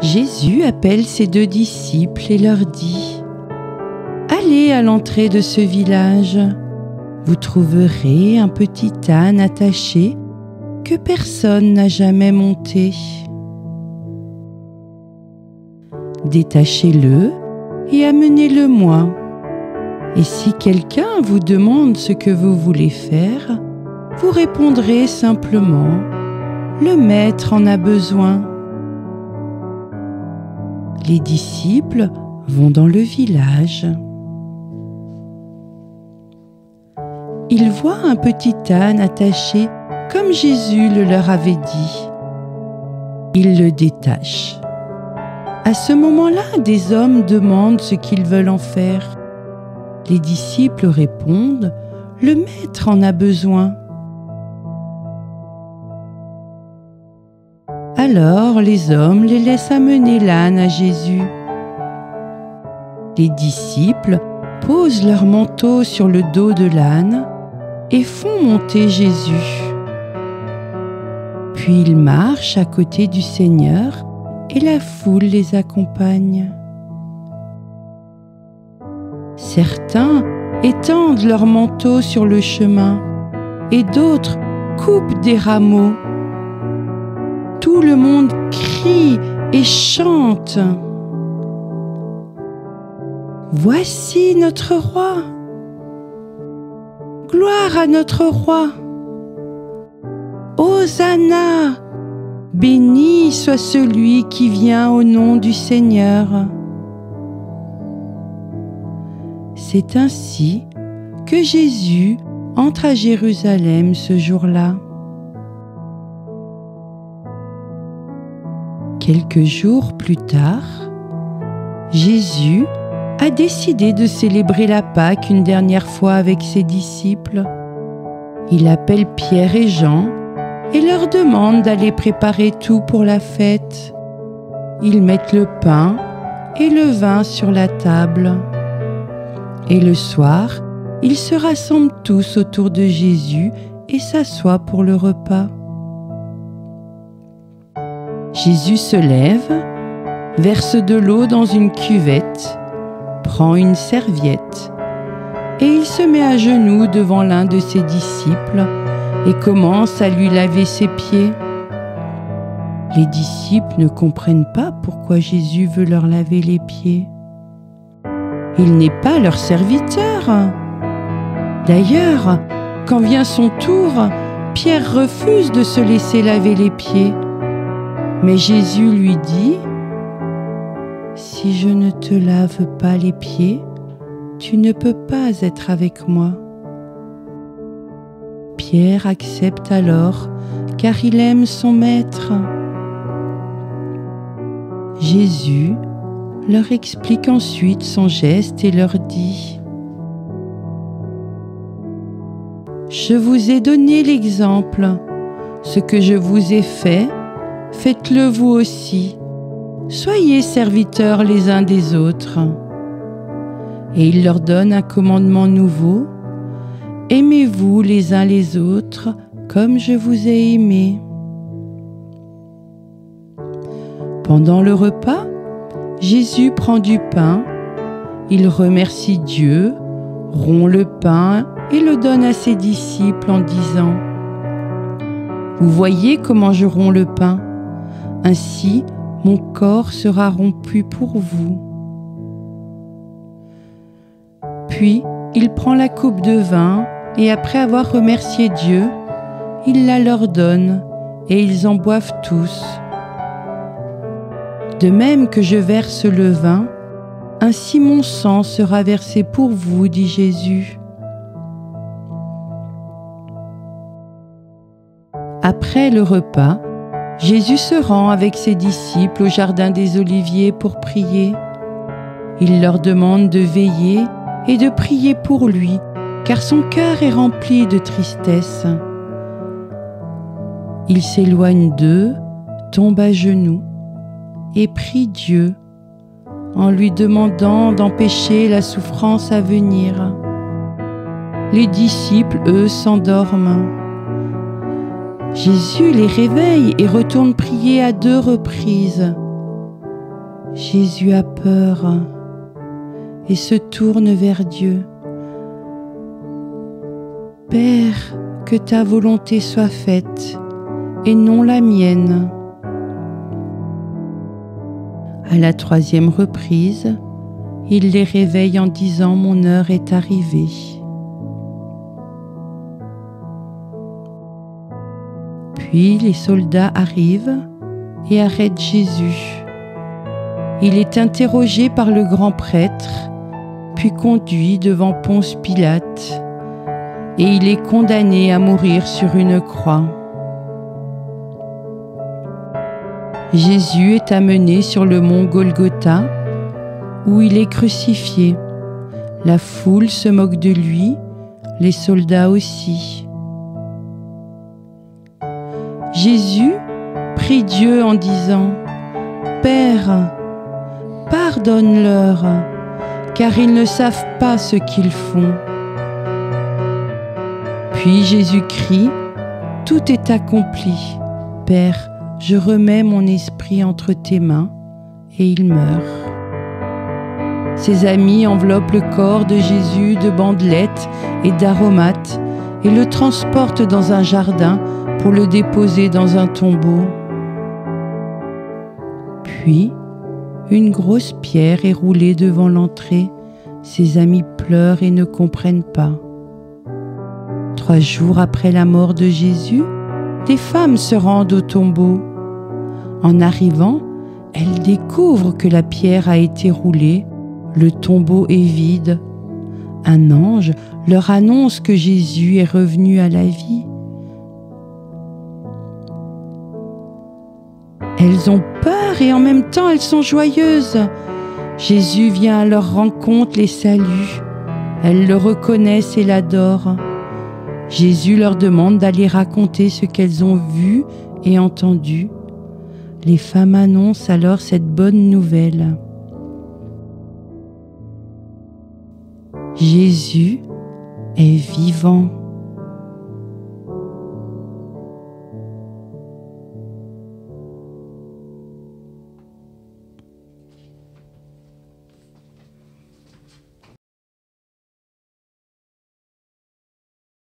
Jésus appelle ses 2 disciples et leur dit : « Allez à l'entrée de ce village. Vous trouverez un petit âne attaché que personne n'a jamais monté. Détachez-le et amenez-le-moi. Et si quelqu'un vous demande ce que vous voulez faire, vous répondrez simplement : le maître en a besoin. » Les disciples vont dans le village. Ils voient un petit âne attaché comme Jésus le leur avait dit. Ils le détachent. À ce moment-là, des hommes demandent ce qu'ils veulent en faire. Les disciples répondent : le maître en a besoin. Alors les hommes les laissent amener l'âne à Jésus. Les disciples posent leur manteau sur le dos de l'âne et font monter Jésus. Puis ils marchent à côté du Seigneur et la foule les accompagne. Certains étendent leurs manteaux sur le chemin et d'autres coupent des rameaux. Tout le monde crie et chante : « Voici notre roi ! Gloire à notre roi ! Hosanna ! Béni soit celui qui vient au nom du Seigneur. » C'est ainsi que Jésus entre à Jérusalem ce jour-là. Quelques jours plus tard, Jésus a décidé de célébrer la Pâque une dernière fois avec ses disciples. Il appelle Pierre et Jean et leur demande d'aller préparer tout pour la fête. Ils mettent le pain et le vin sur la table. Et le soir, ils se rassemblent tous autour de Jésus et s'assoient pour le repas. Jésus se lève, verse de l'eau dans une cuvette, prend une serviette et il se met à genoux devant l'un de ses disciples et commence à lui laver ses pieds. Les disciples ne comprennent pas pourquoi Jésus veut leur laver les pieds. Il n'est pas leur serviteur. D'ailleurs, quand vient son tour, Pierre refuse de se laisser laver les pieds. Mais Jésus lui dit : « Si je ne te lave pas les pieds, tu ne peux pas être avec moi. » Pierre accepte alors, car il aime son maître. Jésus leur explique ensuite son geste et leur dit : « Je vous ai donné l'exemple. Ce que je vous ai fait, faites-le vous aussi. Soyez serviteurs les uns des autres. » Et il leur donne un commandement nouveau : aimez-vous les uns les autres comme je vous ai aimés. Pendant le repas, Jésus prend du pain, il remercie Dieu, rompt le pain et le donne à ses disciples en disant : « Vous voyez comment je romps le pain ? Ainsi, mon corps sera rompu pour vous. » Puis, il prend la coupe de vin et après avoir remercié Dieu, il la leur donne et ils en boivent tous. De même que je verse le vin, ainsi mon sang sera versé pour vous, dit Jésus. Après le repas, Jésus se rend avec ses disciples au jardin des Oliviers pour prier. Il leur demande de veiller et de prier pour lui, car son cœur est rempli de tristesse. Il s'éloigne d'eux, tombe à genoux et prie Dieu en lui demandant d'empêcher la souffrance à venir. Les disciples, eux, s'endorment. Jésus les réveille et retourne prier à 2 reprises. Jésus a peur et se tourne vers Dieu. Père, que ta volonté soit faite et non la mienne. À la 3e reprise, il les réveille en disant « Mon heure est arrivée ». Puis les soldats arrivent et arrêtent Jésus. Il est interrogé par le grand prêtre, puis conduit devant Ponce Pilate, et il est condamné à mourir sur une croix. Jésus est amené sur le mont Golgotha, où il est crucifié. La foule se moque de lui, les soldats aussi. Jésus prie Dieu en disant « Père, pardonne-leur, car ils ne savent pas ce qu'ils font. » Puis Jésus crie « Tout est accompli. Père, je remets mon esprit entre tes mains. » Et il meurt. Ses amis enveloppent le corps de Jésus de bandelettes et d'aromates et le transportent dans un jardin pour le déposer dans un tombeau. Puis, une grosse pierre est roulée devant l'entrée. Ses amis pleurent et ne comprennent pas. 3 jours après la mort de Jésus, des femmes se rendent au tombeau. En arrivant, elles découvrent que la pierre a été roulée, le tombeau est vide. Un ange leur annonce que Jésus est revenu à la vie. Elles ont peur et en même temps elles sont joyeuses. Jésus vient à leur rencontre, les salue. Elles le reconnaissent et l'adorent. Jésus leur demande d'aller raconter ce qu'elles ont vu et entendu. Les femmes annoncent alors cette bonne nouvelle. Jésus est vivant.